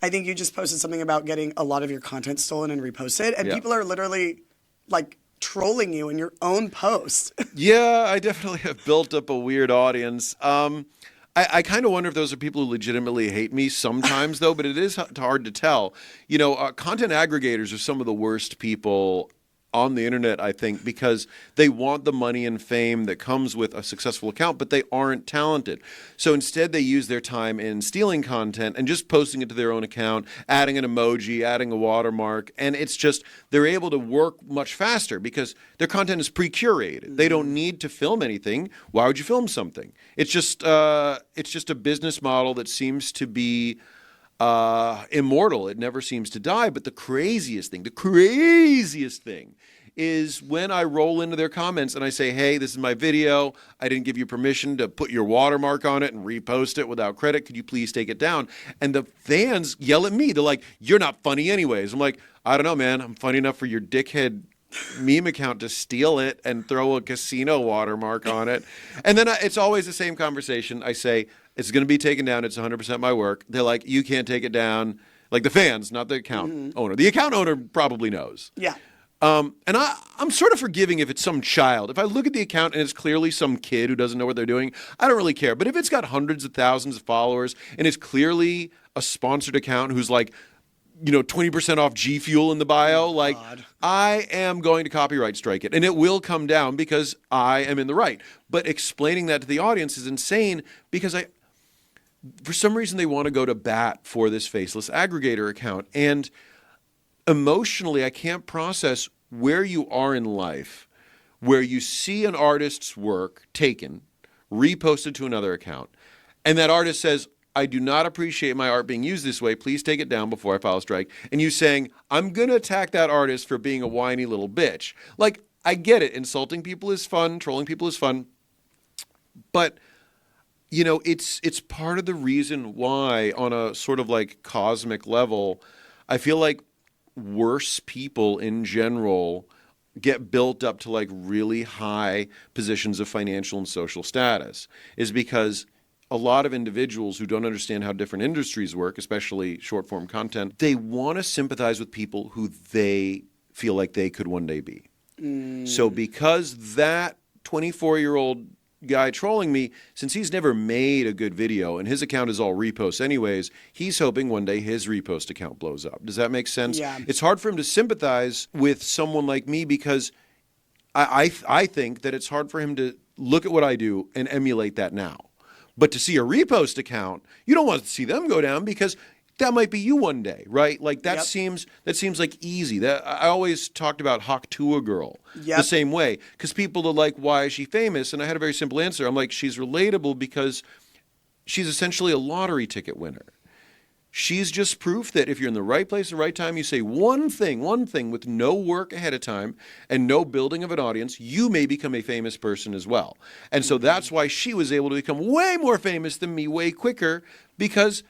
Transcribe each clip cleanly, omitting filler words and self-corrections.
I think you just posted something about getting a lot of your content stolen and reposted, and people are literally like trolling you in your own post. Yeah, I definitely have built up a weird audience. I kind of wonder if those are people who legitimately hate me sometimes, though, but it is hard to tell. You know, content aggregators are some of the worst people on the internet, I think, because they want the money and fame that comes with a successful account, but they aren't talented. So instead, they use their time in stealing content and just posting it to their own account, adding an emoji, adding a watermark, and it's just they're able to work much faster because their content is pre-curated. They don't need to film anything. Why would you film something? It's just a business model that seems to be immortal. It never seems to die. But the craziest thing is when I roll into their comments and I say, hey, this is my video. I didn't give you permission to put your watermark on it and repost it without credit. Could you please take it down? And the fans yell at me. They're like, you're not funny anyways. I'm like, I don't know, man. I'm funny enough for your dickhead meme account to steal it and throw a casino watermark on it. And then it's always the same conversation. I say, it's going to be taken down. It's 100% my work. They're like, you can't take it down. Like the fans, not the account owner. The account owner probably knows. Yeah. And I'm sort of forgiving if it's some child. If I look at the account and it's clearly some kid who doesn't know what they're doing, I don't really care. But if it's got hundreds of thousands of followers and it's clearly a sponsored account who's like, 20% off G Fuel in the bio, I am going to copyright strike it. And it will come down because I am in the right. But explaining that to the audience is insane because for some reason they want to go to bat for this faceless aggregator account. And emotionally, I can't process where you are in life, where you see an artist's work taken, reposted to another account, and that artist says, I do not appreciate my art being used this way. Please take it down before I file a strike. And you saying, I'm going to attack that artist for being a whiny little bitch. Like, I get it. Insulting people is fun. Trolling people is fun. But, it's part of the reason why, on a sort of like cosmic level, I feel like worse people in general get built up to like really high positions of financial and social status, is because a lot of individuals who don't understand how different industries work, especially short form content, they want to sympathize with people who they feel like they could one day be. So because that 24-year-old guy trolling me, since he's never made a good video and his account is all reposts anyways, he's hoping one day his repost account blows up. Does that make sense? Yeah. It's hard for him to sympathize with someone like me because I think that it's hard for him to look at what I do and emulate that now. But to see a repost account, you don't want to see them go down because that might be you one day, right? Like that seems like easy. That I always talked about Hawk to a girl the same way because people are like, why is she famous? And I had a very simple answer. I'm like, she's relatable because she's essentially a lottery ticket winner. She's just proof that if you're in the right place at the right time, you say one thing with no work ahead of time and no building of an audience, you may become a famous person as well. And so that's why she was able to become way more famous than me way quicker because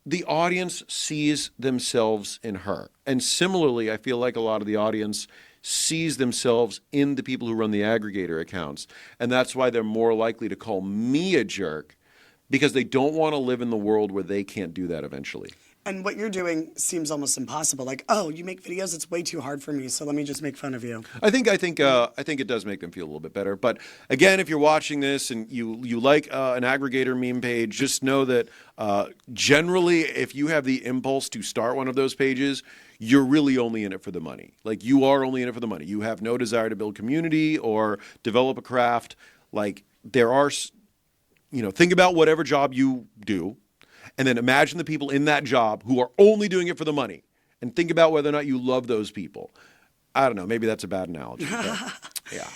the audience sees themselves in her. And similarly, I feel like a lot of the audience sees themselves in the people who run the aggregator accounts. And that's why they're more likely to call me a jerk because they don't want to live in the world where they can't do that eventually. And what you're doing seems almost impossible. Like, oh, you make videos, it's way too hard for me, so let me just make fun of you. I think it does make them feel a little bit better. But again, if you're watching this and you like an aggregator meme page, just know that generally, if you have the impulse to start one of those pages, you're really only in it for the money. Like, you are only in it for the money. You have no desire to build community or develop a craft. Like, there are, think about whatever job you do. And then imagine the people in that job who are only doing it for the money. And think about whether or not you love those people. I don't know. Maybe that's a bad analogy. But yeah.